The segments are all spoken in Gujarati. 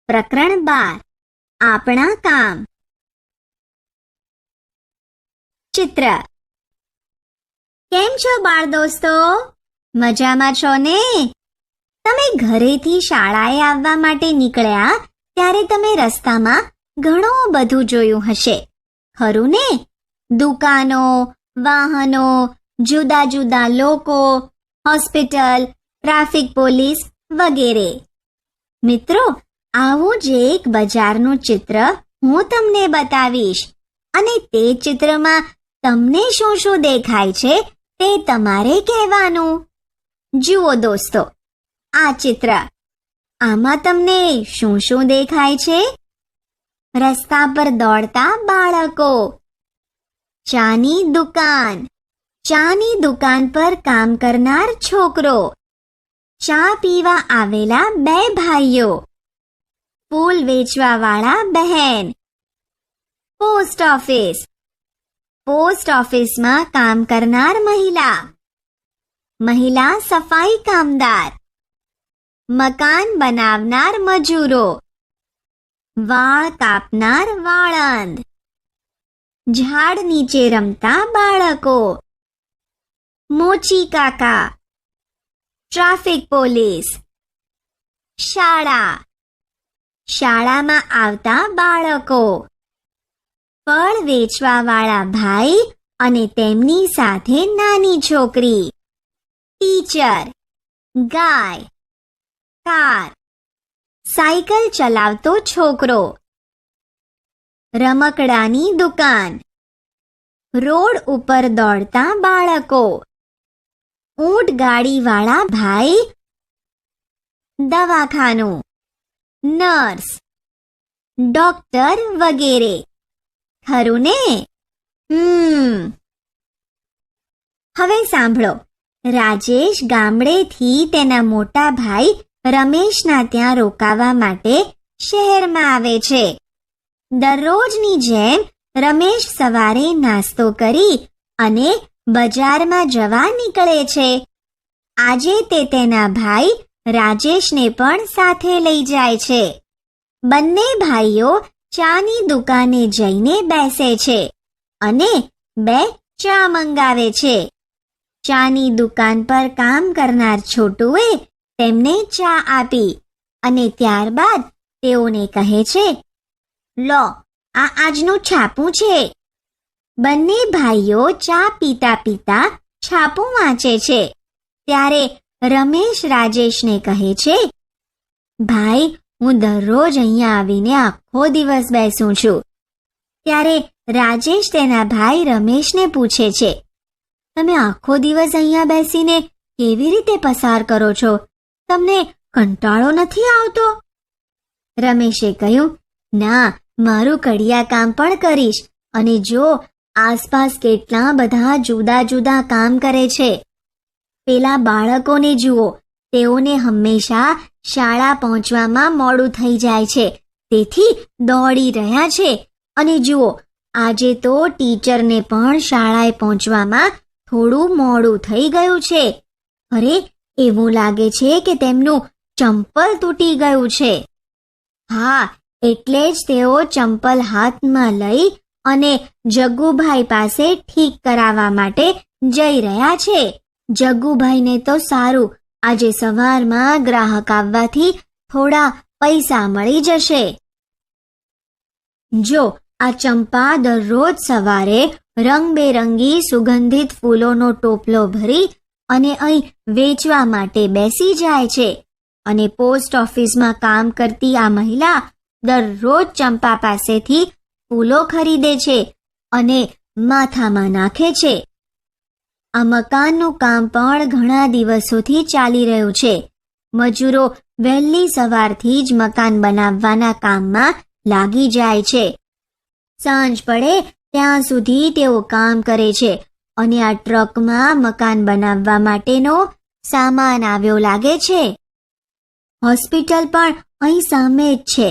પ્રકરણ 12 આપણા કામ. ચિત્ર. કેમ છો બાળ દોસ્તો? મજામાં છો ને? તમે ઘરેથી શાળાએ આવવા માટે નીકળ્યા ત્યારે તમે રસ્તામાં ઘણું બધું જોયું હશે, ખરું ને? દુકાનો, વાહનો, જુદા જુદા લોકો, હોસ્પિટલ, ટ્રાફિક પોલીસ વગેરે. મિત્રો, આવું જ એક બજારનું ચિત્ર હું તમને બતાવીશ અને તે ચિત્રમાં તમને શું શું દેખાય છે તે તમારે કહેવાનું. જુઓ દોસ્તો, આ ચિત્ર. આમાં તમને શું શું દેખાય છે? રસ્તા પર દોડતા બાળકો, ચાની દુકાન, ચાની દુકાન પર કામ કરનાર છોકરો, ચા પીવા આવેલા બે ભાઈઓ, ફૂલ વેચવા વાળા બહેન. પોસ્ટ ઓફિસ, પોસ્ટ ઓફિસમાં કામ કરનાર મહિલા, મહિલા સફાઈ કામદાર, મકાન બનાવનાર મજૂરો, વાળ કાપનાર વાળંદ, ઝાડ નીચે રમતા બાળકો, મોચી કાકા, ટ્રાફિક પોલીસ. શાળા, શાળામાં આવતા બાળકો, ફળ વેચવા વાળા ભાઈ અને તેમની સાથે નાની છોકરી, ટીચર, ગાય, કાર, સાયકલ ચલાવતો છોકરો, રમકડાની દુકાન, રોડ ઉપર દોડતા બાળકો, ઊંટ ગાડી વાળા ભાઈ, દવાખાનું, નર્સ, ડોક્ટર વગેરે. ખરું ને? હવે સાંભળો. રાજેશ ગામડેથી તેના મોટા ભાઈ રમેશના ત્યાં રોકાવા માટે શહેરમાં આવે છે. દરરોજની જેમ રમેશ સવારે નાસ્તો કરી અને બજારમાં જવા નીકળે છે. આજે તે તેના ભાઈ રાજેશને પણ સાથે લઈ જાય છે. બંને ભાઈઓ ચાની દુકાને જઈને બેસે છે અને બે ચા મંગાવે છે. ચાની દુકાન પર કામ કરનાર છોટુએ તેમને ચા આપી અને ત્યારબાદ તેઓને કહે છે, લો, આ આજનું છાપું છે. બંને ભાઈઓ ચા પીતા પીતા છાપું વાંચે છે. ત્યારે રમેશ રાજેશને કહે છે, ભાઈ, હું દરરોજ અહીંયા આવીને આખો દિવસ બેસું છું. ત્યારે રાજેશ તેના ભાઈ રમેશને પૂછે છે, તમે આખો દિવસ અહીંયા બેસીને કેવી રીતે પસાર કરો છો? તમને કંટાળો નથી આવતો? રમેશે કહ્યું, ના, મારું કડિયા કામ પણ કરીશ અને જો આસપાસ કેટલા બધા જુદા જુદા કામ કરે છે. પેલા બાળકોને જુઓ, તેઓને હંમેશા શાળા પહોંચવામાં મોડું થઈ જાય છે, તેથી દોડી રહ્યા છે. અને જુઓ, આજે તો ટીચરને પણ શાળાએ પહોંચવામાં થોડું મોડું થઈ ગયું છે. અરે, એવું લાગે છે કે તેમનું ચંપલ તૂટી ગયું છે. હા, એટલે જ તેઓ ચંપલ હાથમાં લઈ અને જગ્ગુભાઈ પાસે ઠીક કરાવવા માટે જઈ રહ્યા છે. જગ્ગુભાઈને તો સારું, આજે સવારમાં ગ્રાહક આવવાથી થોડા પૈસા મળી જશે. જો આ ચંપા દરરોજ સવારે રંગબેરંગી સુગંધિત ફૂલોનો ટોપલો ભરી અને અહીં વેચવા માટે બેસી જાય છે અને પોસ્ટ ઓફિસમાં કામ કરતી આ મહિલા દરરોજ ચંપા પાસેથી ફૂલો ખરીદે છે અને માથામાં નાખે છે. આ મકાનનું કામ પણ ઘણા દિવસોથી ચાલી રહ્યું છે. મજૂરો વહેલી સવારથી જ મકાન બનાવવાના કામમાં લાગી જાય છે. સાંજ પડે ત્યાં સુધી તેઓ કામ કરે છે અને આ ટ્રકમાં મકાન બનાવવા માટેનો સામાન આવ્યો લાગે છે. હોસ્પિટલ પણ અહીં સામે જ છે.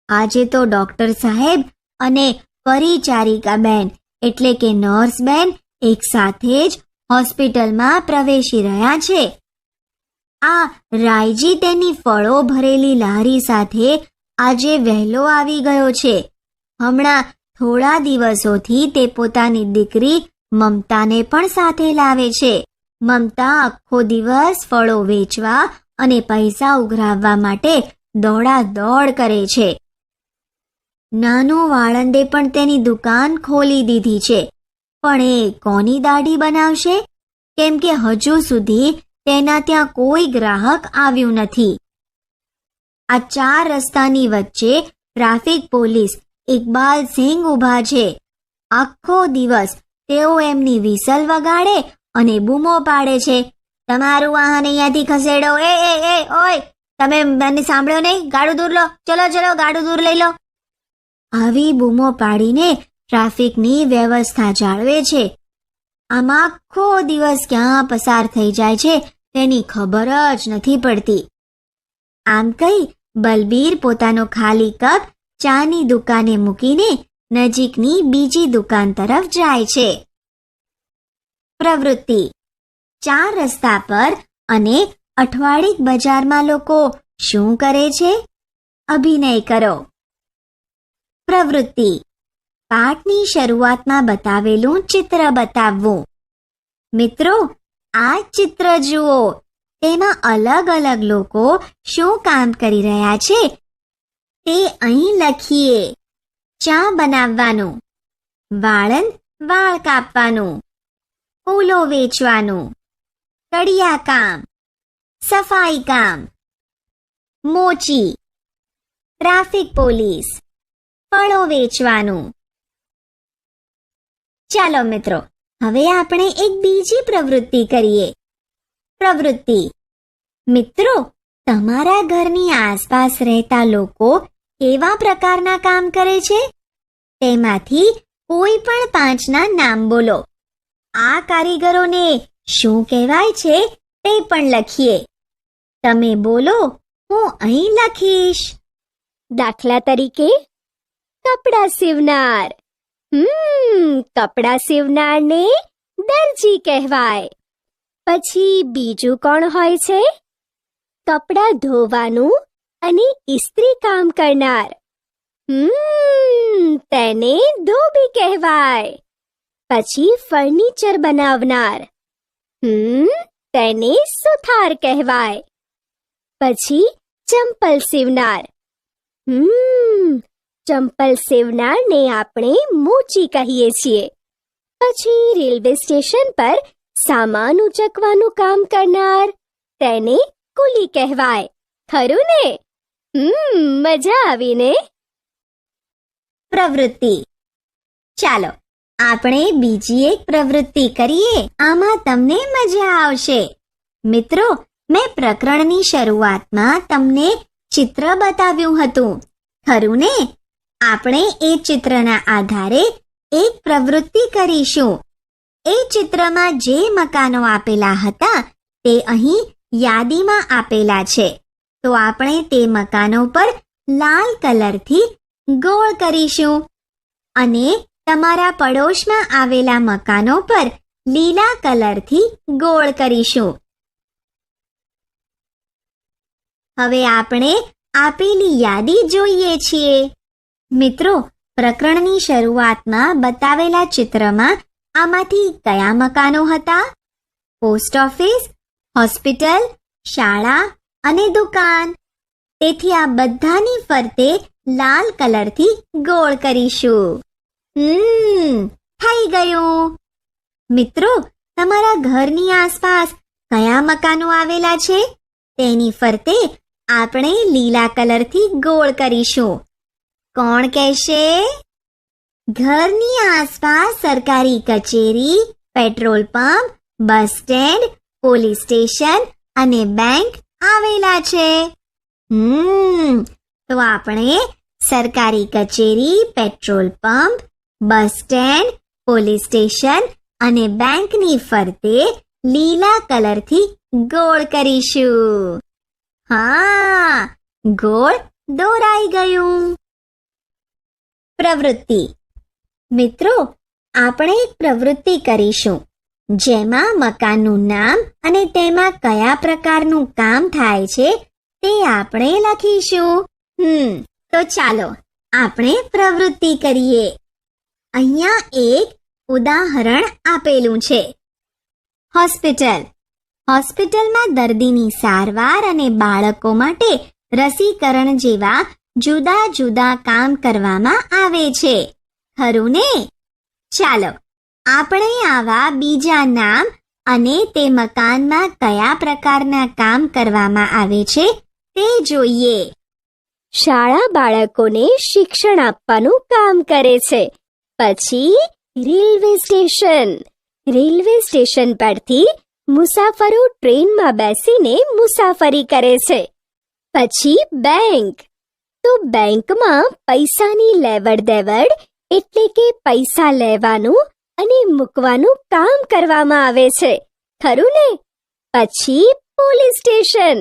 આજે તો ડોક્ટર સાહેબ અને પરિચારિકા બેન એટલે કે નર્સ બેન એક સાથે જ હોસ્પિટલમાં પ્રવેશી રહ્યા છે. આ રાયજી તેની ફળો ભરેલી લારી સાથે આજે વહેલો આવી ગયો છે. હમણાં થોડા દિવસોથી તે પોતાની દીકરી મમતાને પણ સાથે લાવે છે. મમતા આખો દિવસ ફળો વેચવા અને પૈસા ઉઘરાવવા માટે દોડાદોડ કરે છે. નાનો વાળંદે પણ તેની દુકાન ખોલી દીધી છે. પણ એ કોની દાઢી બનાવશે? કેમ કે હજુ સુધી તેના ત્યાં કોઈ ગ્રાહક આવ્યું નથી. આ 4 રસ્તાની વચ્ચે ટ્રાફિક પોલીસ ઇકબાલસિંહ ઊભા છે. આખો દિવસ તેઓ એમની વિસલ વગાડે અને બૂમો પાડે છે, તમારું વાહન અહીંયાથી ખસેડો, એ ઓય, તમે મને સાંભળ્યો નહીં? ગાડું દૂર લો, ચલો ગાડું દૂર લઈ લો. આવી બૂમો પાડીને ટ્રાફિકની વ્યવસ્થા જાળવે છે. આમ આખો દિવસ ક્યાં પસાર થઈ જાય છે તેની ખબર જ નથી પડતી. આમ કહી બલબીર પોતાનો ખાલી કપ ચાની દુકાને મૂકીને નજીકની બીજી દુકાન તરફ જાય છે. પ્રવૃત્તિ: 4 રસ્તા પર અને અઠવાડિક બજારમાં લોકો શું કરે છે? અભિનય કરો. પ્રવૃત્તિ: પાઠની શરૂઆતમાં બતાવેલું ચિત્ર બતાવવું. મિત્રો, આ ચિત્ર જુઓ. તેમાં અલગ અલગ લોકો શું કામ કરી રહ્યા છે તે અહીં લખીએ. ચા બનાવવાનું, વાળંદ વાળ કાપવાનું, ફૂલો વેચવાનું, કડિયા કામ, સફાઈ કામ, મોચી, ટ્રાફિક પોલીસ, ફળો વેચવાનું. ચાલો મિત્રો, હવે આપણે એક બીજી પ્રવૃત્તિ કરીએ. પ્રવૃત્તિ: મિત્રો, તમારા ઘરની આસપાસ રહેતા લોકો કેવા પ્રકારના કામ કરે છે? તેમાંથી કોઈ પણ 5ના નામ બોલો. આ કારીગરોને શું કહેવાય છે તે પણ લખીએ. તમે બોલો, હું અહીં લખીશ. દાખલા તરીકે, કપડાં સીવનાર. કપડાં સીવનારને દરજી કહેવાય. પછી બીજું કોણ હોય છે? કપડાં ધોવાનું અને ઇસ્ત્રી કામ કરનાર. તેને ધોબી કહેવાય. પછી ફર્નિચર બનાવનાર. તેને સુથાર કહેવાય. પછી ચંપલ સીવનાર. ચંપલ સીવનારને આપણે મોચી કહીએ છીએ. પછી રેલવે સ્ટેશન પર સામાન ઉચકવાનું કામ કરનાર, તેને કુલી કહેવાય. ખરું ને? મજા આવી ને? પ્રવૃત્તિ: ચાલો આપણે બીજી એક પ્રવૃત્તિ કરીએ. આમાં તમને મજા આવશે. મિત્રો, મેં પ્રકરણની શરૂઆતમાં તમને ચિત્ર બતાવ્યું હતું, ખરું ને? આપણે એ ચિત્રના આધારે એક પ્રવૃત્તિ કરીશું. એ ચિત્રમાં જે મકાનો આપેલા હતા તે અહીં યાદીમાં આપેલા છે. તો આપણે તે મકાનો પર લાલ કલરથી ગોળ કરીશું અને તમારા પડોશમાં આવેલા મકાનો પર લીલા કલરથી ગોળ કરીશું. હવે આપણે આપેલી યાદી જોઈએ છીએ. મિત્રો, પ્રકરણની શરૂઆતમાં બતાવેલા ચિત્રમાં આમાંથી કયા મકાનો હતા? પોસ્ટ ઓફિસ, હોસ્પિટલ, શાળા અને દુકાન. તેથી આ બધાની ફરતે લાલ કલરથી ગોળ કરીશું. થઈ ગયું. મિત્રો, તમારા ઘરની આસપાસ કયા મકાનો આવેલા છે તેની ફરતે આપણે લીલા કલરથી ગોળ કરીશું. કોણ કહેશે? ઘરની આસપાસ સરકારી કચેરી, petrol pump, bus stand, police station અને બેંક આવેલા છે. તો આપણે સરકારી કચેરી, petrol pump, bus stand, police station અને બેંકની ફરતે લીલા કલરથી ગોળ કરીશું. હા, ગોળ દોરાઈ ગયું. પ્રવૃત્તિ: મિત્રો, આપણે એક પ્રવૃત્તિ કરીશું જેમાં મકાનનું નામ અને તેમાં કયા પ્રકારનું કામ થાય છે તે આપણે લખીશું. તો ચાલો આપણે પ્રવૃત્તિ કરીએ. અહીંયા એક ઉદાહરણ આપેલું છે. હોસ્પિટલ. હોસ્પિટલમાં દર્દીની સારવાર અને બાળકો માટે રસીકરણ જેવા જુદા જુદા કામ કરવામાં આવે છે, ખરું ને? ચાલો આપણે આવા બીજા નામ અને તે મકાનમાં કયા પ્રકારના કામ કરવામાં આવે છે તે જોઈએ. શાળા બાળકોને શિક્ષણ આપવાનું કામ કરે છે. પછી રેલવે સ્ટેશન. રેલવે સ્ટેશન પરથી મુસાફરો ટ્રેનમાં બેસીને મુસાફરી કરે છે. પછી બેંક. તો બેંકમાં પૈસાની લેવડ દેવડ એટલે કે પૈસા લેવાનું અને મૂકવાનું કામ કરવામાં આવે છે, ખરું ને? પછી પોલીસ સ્ટેશન.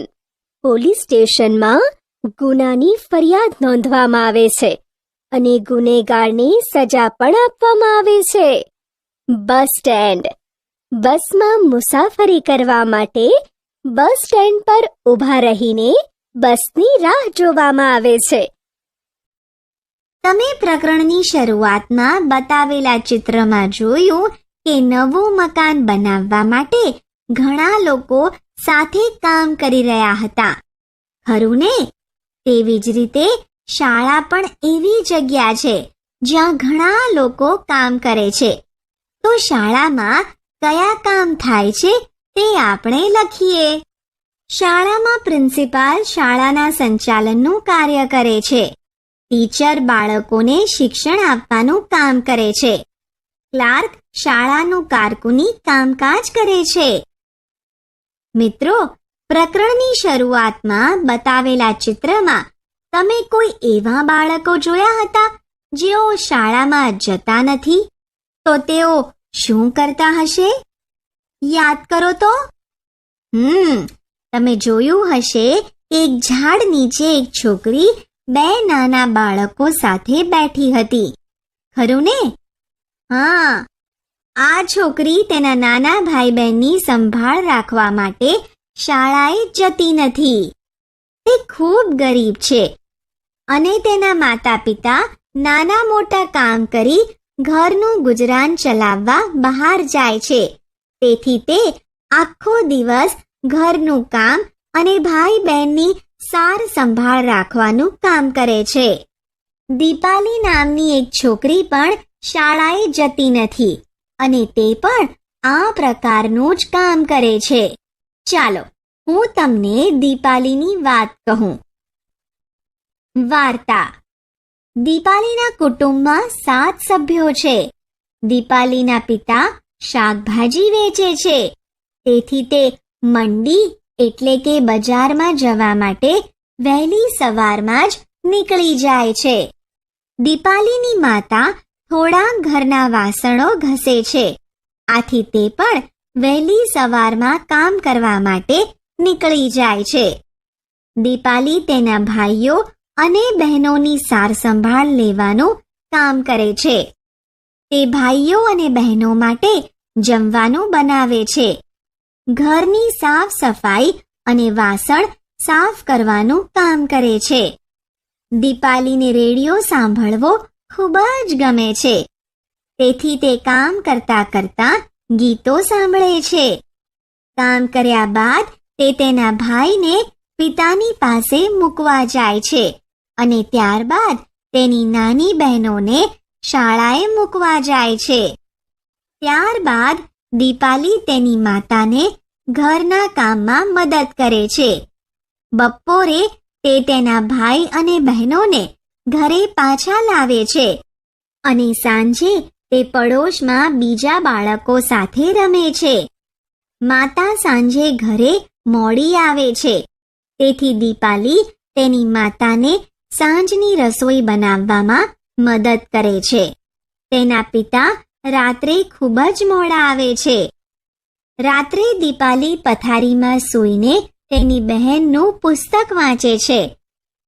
પોલીસ સ્ટેશનમાં ગુનાની ફરિયાદ નોંધવામાં આવે છે અને ગુનેગારને સજા પણ આપવામાં આવે છે. Bus stand. બસમાં મુસાફરી કરવા માટે બસ સ્ટેન્ડ પર ઊભા રહીને બસની રાહ જોવામાં આવે છે. તમે પ્રકરણની શરૂઆતમાં બતાવેલા ચિત્રમાં જોયું કે નવું મકાન બનાવવા માટે ઘણા લોકો સાથે કામ કરી રહ્યા હતા, ખરું ને? તેવી જ રીતે શાળા પણ એવી જગ્યા છે જ્યાં ઘણા લોકો કામ કરે છે. તો શાળામાં કયા કામ થાય છે તે આપણે લખીએ. શાળામાં પ્રિન્સિપાલ શાળાના સંચાલનનું કાર્ય કરે છે. ટીચર બાળકોને શિક્ષણ આપવાનું કામ કરે છે. ક્લાર્ક શાળાનું કારકુની કામકાજ કરે છે. મિત્રો, પ્રકરણની શરૂઆતમાં બતાવેલા ચિત્રમાં તમે કોઈ એવા બાળકો જોયા હતા જેઓ શાળામાં જતા નથી? તો તેઓ શું કરતા હશે? યાદ કરો તો. તમે જોયું હશે કે એક ઝાડ નીચે એક છોકરી બે નાના બાળકો સાથે બેઠી હતી, ખરું ને? હા, આ છોકરી તેના નાના ભાઈ બહેનની સંભાળ રાખવા માટે શાળાએ જતી નથી. તે ખૂબ ગરીબ છે અને તેના માતા પિતા નાના મોટા કામ કરી ઘરનું ગુજરાન ચલાવવા બહાર જાય છે. તેથી તે આખો દિવસ ઘરનું કામ અને ભાઈ બહેનની સાર સંભાળ રાખવાનું કામ કરે છે. દીપાલી નામની એક છોકરી પણ શાળાએ જતી નથી અને તે પણ આ પ્રકારનું જ કામ કરે છે. ચાલો હું તમને દીપાલીની વાત કહું. વાર્તા. દીપાલીના કુટુંબમાં 7 સભ્યો છે. દીપાલીના પિતા શાકભાજી વેચે છે, તેથી તે મંડી એટલે કે બજારમાં જવા માટે વહેલી સવારમાં જ નીકળી જાય છે. દીપાલીની માતા થોડા ઘરના વાસણો ઘસે છે, આથી તે પણ વહેલી સવારમાં કામ કરવા માટે નીકળી જાય છે. દીપાલી તેના ભાઈઓ અને બહેનોની સાર સંભાળ લેવાનું કામ કરે છે. તે ભાઈઓ અને બહેનો માટે જમવાનું બનાવે છે. ઘરની સાફ સફાઈ અને વાસણ સાફ કરવાનું કામ કરે છે. દીપાલીને રેડિયો સાંભળવો ખૂબ જ ગમે છે, તેથી તે કામ કરતા કરતા ગીતો સાંભળે છે. કામ કર્યા બાદ તે તેના ભાઈને પિતાની પાસે મૂકવા જાય છે અને ત્યારબાદ તેની નાની બહેનોને શાળાએ મૂકવા જાય છે. ત્યારબાદ દીપાલી તેની માતાને ઘરના કામમાં મદદ કરે છે. બપોરે તે તેના ભાઈ અને બહેનોને ઘરે પાછા લાવે છે અને સાંજે તે પડોશમાં બીજા બાળકો સાથે રમે છે. માતા સાંજે ઘરે મોડી આવે છે, તેથી દીપાલી તેની માતાને સાંજની રસોઈ બનાવવામાં મદદ કરે છે. તેના પિતા રાત્રે ખૂબ જ મોડા આવે છે. રાત્રે દીપાલી પથારીમાં સૂઈને તેની બહેનનું પુસ્તક વાંચે છે.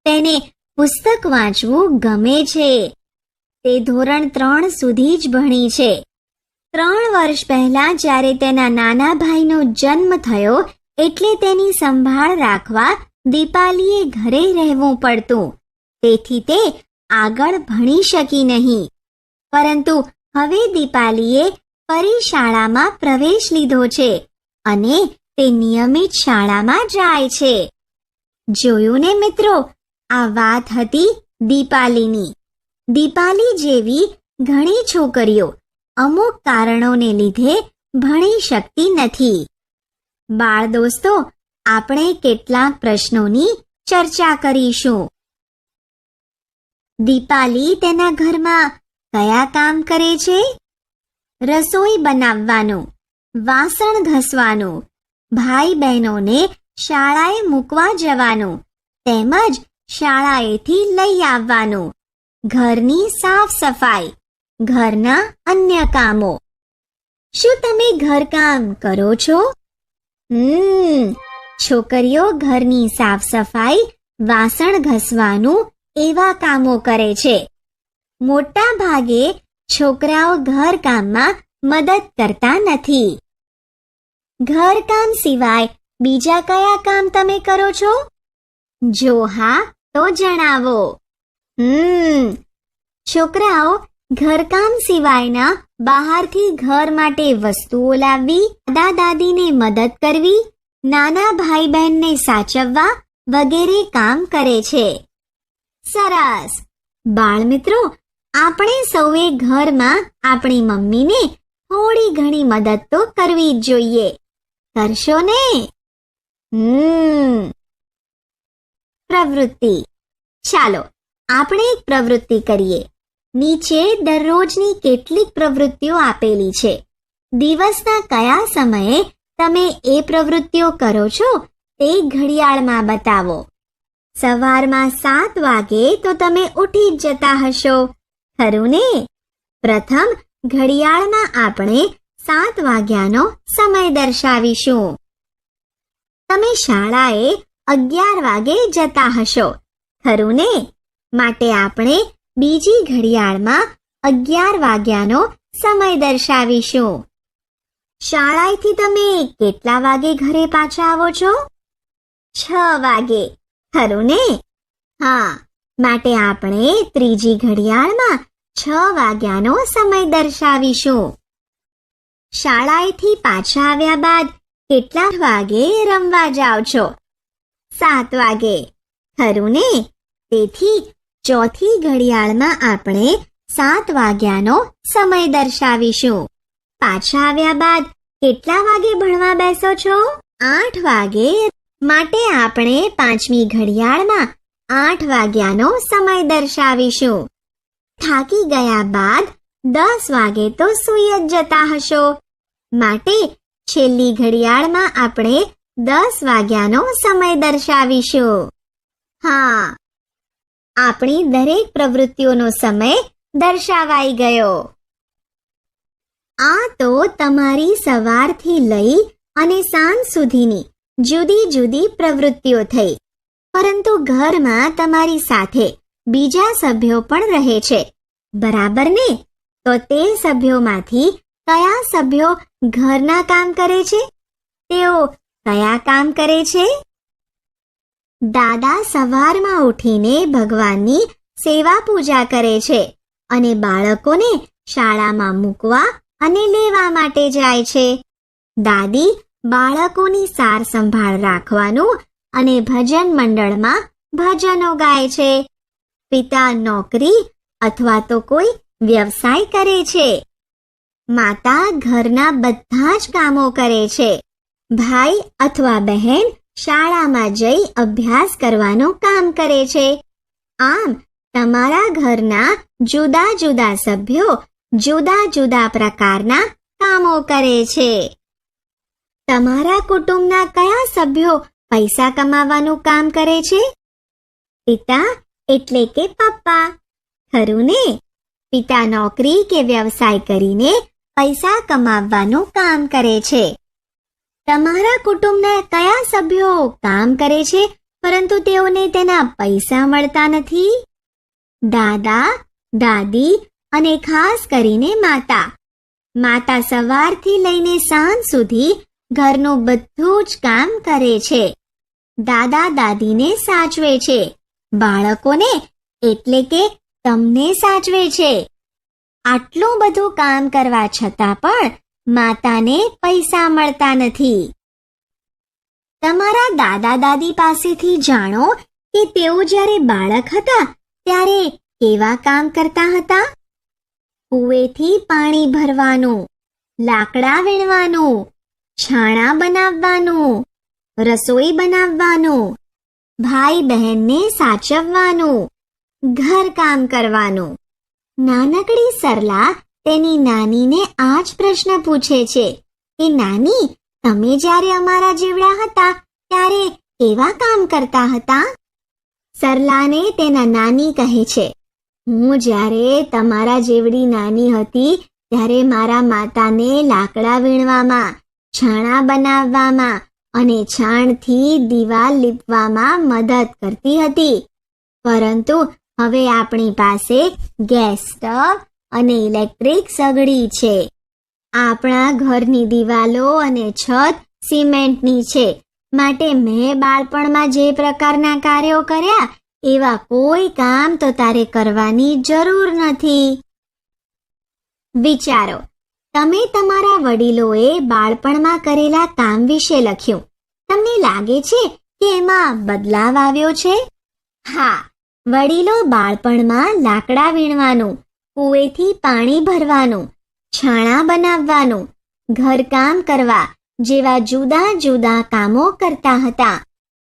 તેને પુસ્તક વાંચવું ગમે છે. તે ધોરણ 3 સુધી જ ભણી છે. 3 વર્ષ પહેલા જ્યારે તેના નાના ભાઈનો જન્મ થયો એટલે તેની સંભાળ રાખવા દીપાલીએ ઘરે રહેવું પડતું. તેથી તે આગળ ભણી શકી નહીં. પરંતુ હવે દીપાલીએ ફરી શાળામાં પ્રવેશ લીધો છે અને તે નિયમિત શાળામાં જાય છે. જોયું ને મિત્રો, આ વાત હતી દીપાલીની. દીપાલી જેવી ઘણી છોકરીઓ અમુક કારણોને લીધે ભણી શકતી નથી. બાળ દોસ્તો, આપણે કેટલાક પ્રશ્નોની ચર્ચા કરીશું. દીપાલી તેના ઘરમાં કયા કામ કરે છે? રસોઈ બનાવવાનું, વાસણ ઘસવાનું, ભાઈ બહેનોને શાળાએ મૂકવા જવાનું, તેમજ શાળાએથી લઈ આવવાનું, ઘરની સાફ સફાઈ, ઘરના અન્ય કામો. શું તમે ઘરકામ કરો છો? છોકરીઓ ઘરની સાફ સફાઈ, વાસણ ઘસવાનું એવા કામો કરે છે. મોટા ભાગે છોકરાઓ ઘરકામમાં મદદ કરતા નથી. ઘરકામ સિવાય બીજા કયા કામ તમે કરો છો? જો હા તો જણાવો. છોકરાઓ ઘરકામ સિવાયના બહારથી ઘર માટે વસ્તુઓ લાવવી, દાદા દાદીને મદદ કરવી, નાના ભાઈ બહેનને સાચવવા વગેરે કામ કરે છે. સરસ. બાળમિત્રો, આપણે સૌએ ઘરમાં આપણી મમ્મીને થોડી ઘણી મદદ તો કરવી જ જોઈએ. કરશો ને? પ્રવૃત્તિ. ચાલો આપણે એક પ્રવૃત્તિ કરીએ. નીચે દરરોજની કેટલીક પ્રવૃત્તિઓ આપેલી છે. દિવસના કયા સમયે તમે એ પ્રવૃત્તિઓ કરો છો તે ઘડિયાળમાં બતાવો. સવારમાં 7 વાગે તો તમે ઉઠી જ જતા હશો, ખરું ને? પ્રથમ ઘડિયાળમાં આપણે 7 વાગ્યાનો સમય દર્શાવીશું. તમે શાળાએ 11 વાગે જતા હશો, ખરું ને? માટે આપણે બીજી ઘડિયાળમાં 11 વાગ્યાનો સમય દર્શાવીશું. શાળાએથી તમે કેટલા વાગે ઘરે પાછા આવો છો? 6 વાગે, ખરું ને? હા, માટે આપણે ત્રીજી ઘડિયાળમાં 6 વાગ્યાનો સમય દર્શાવીશું. શાળાએથી પાછા આવ્યા બાદ કેટલા વાગે રમવા જાઓ છો? 7 વાગે, ખરું ને? તેથી ચોથી ઘડિયાળમાં આપણે 7 વાગ્યાનો સમય દર્શાવીશું. પાછા આવ્યા બાદ કેટલા વાગે ભણવા બેસો છો? 8 વાગે, માટે આપણે પાંચમી ઘડિયાળમાં 8 વાગ્યાનો સમય દર્શાવીશું. થાકી ગયા બાદ 10 વાગે તો સૂઈ જ જતા હશો, માટે છેલ્લી ઘડિયાળમાં આપણે 10 વાગ્યાનો સમય દર્શાવીશું. હા, આપણી દરેક પ્રવૃત્તિઓનો સમય દર્શાવાઈ ગયો. આ તો તમારી સવારથી લઈ અને સાંજ સુધીની જુદી જુદી પ્રવૃત્તિઓ થઈ. પરંતુ ઘરમાં તમારી સાથે બીજા સભ્યો પણ રહે છે, બરાબર ને? તો તે સભ્યોમાંથી કયા સભ્યો ઘરના કામ કરે છે? તેઓ કયા કામ કરે છે? દાદા સવારમાં ઉઠીને ભગવાનની સેવા પૂજા કરે છે અને બાળકોને શાળામાં મૂકવા અને લેવા માટે જાય છે. દાદી બાળકોની સાર સંભાળ રાખવાનું અને ભજન મંડળમાં ભજનો ગાય છે. પિતા નોકરી અથવા તો કોઈ વ્યવસાય કરે છે. માતા ઘરના બધા જ કામો કરે છે. ભાઈ અથવા બહેન શાળામાં જઈ અભ્યાસ કરવાનું કામ કરે છે. આમ તમારા ઘરના જુદા જુદા સભ્યો જુદા જુદા પ્રકારના કામો કરે છે. તમારા કુટુંબના કયા સભ્યો પૈસા કમાવાનું કામ કરે છે? પિતા એટલે કે પપ્પા, ખરું ને? પિતા નોકરી કે વ્યવસાય કરીને પૈસા કમાવવાનું કામ કરે છે. તમારા કુટુંબના કયા સભ્યો કામ કરે છે પરંતુ તેઓને તેના પૈસા મળતા નથી? દાદા, દાદી અને ખાસ કરીને માતા. માતા સવારથી લઈને સાંજ સુધી ઘરનું બધું જ કામ કરે છે. દાદા દાદીને સાચવે છે, બાળકોને એટલે કે તમને સાચવે છે. આટલું બધું કામ કરવા છતાં પણ માતાને પૈસા મળતા નથી. તમારા દાદા દાદી પાસેથી જાણો કે તેઓ જ્યારે બાળક હતા ત્યારે કેવા કામ કરતા હતા. કૂવેથી પાણી ભરવાનું, લાકડા વીણવાનું, છાણા બનાવવાનું, રસોઈ બનાવવાનું, ભાઈ બહેનને સાચવવાનું, ઘર કામ કરવાનું. નાનકડી સરલા તેની નાનીને આ જ પ્રશ્ન પૂછે છે કે નાની, તમે જ્યારે અમારા જેવડા હતા ત્યારે કેવા કામ કરતા હતા? સરલાને તેના નાની કહે છે, હું જ્યારે તમારા જેવડી નાની હતી ત્યારે મારા માતાને લાકડા વીણવામાં, છાણા બનાવવામાં અને છાણથી દિવાલ લીપવામાં મદદ કરતી હતી. પરંતુ હવે આપણી પાસે ગેસ સ્ટવ અને ઇલેક્ટ્રિક સગડી છે. આપણા ઘરની દિવાલો અને છત સિમેન્ટની છે, માટે મેં બાળપણમાં જે પ્રકારના કાર્યો કર્યા એવા કોઈ કામ તો તારે કરવાની જરૂર નથી. વિચારો, તમે તમારા વડીલોએ બાળપણમાં કરેલા કામ વિશે લખ્યું. તમને લાગે છે કે એમાં બદલાવ આવ્યો છે? હા, વડીલો બાળપણમાં લાકડા વીણવાનું, કૂવેથી પાણી ભરવાનું, છાણા બનાવવાનું, ઘરકામ કરવા જેવા જુદા જુદા કામો કરતા હતા.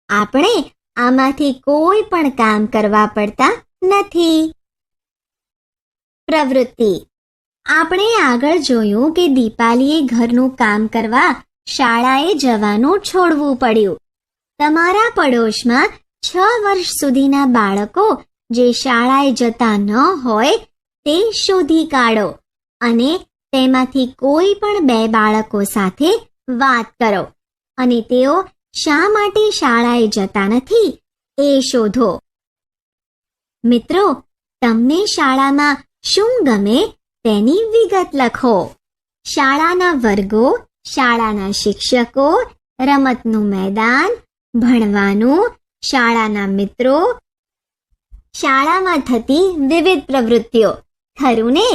આપણે આમાંથી કોઈ પણ કામ કરવા પડતા નથી. પ્રવૃત્તિ. આપણે આગળ જોયું કે દીપાલીએ ઘરનું કામ કરવા શાળાએ જવાનું છોડવું પડ્યું. તમારા પડોશમાં 6 વર્ષ સુધીના બાળકો જે શાળાએ જતા ન હોય તે શોધી કાઢો અને તેમાંથી કોઈ પણ 2 બાળકો સાથે વાત કરો અને તેઓ શા માટે શાળાએ જતા નથી એ શોધો. મિત્રો, તમને શાળામાં શું ગમે તેની વિગત લખો. શાળાના વર્ગો, શાળાના શિક્ષકો, રમતનું મેદાન, ભણવાનું, શાળાના મિત્રો, શાળામાં થતી વિવિધ પ્રવૃત્તિઓ. ખરું ને?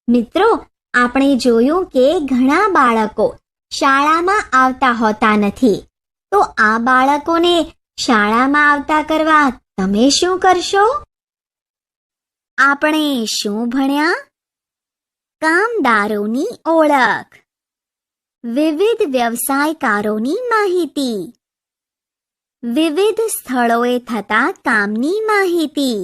મિત્રો, આપણે જોયું કે ઘણા બાળકો શાળામાં આવતા હોતા નથી. તો આ બાળકોને શાળામાં આવતા કરવા તમે શું કરશો? આપણે શું ભણ્યા? કામદારોની ઓળખ, વિવિધ વ્યવસાયકારોની માહિતી, વિવિધ સ્થળોએ થતા કામની માહિતી,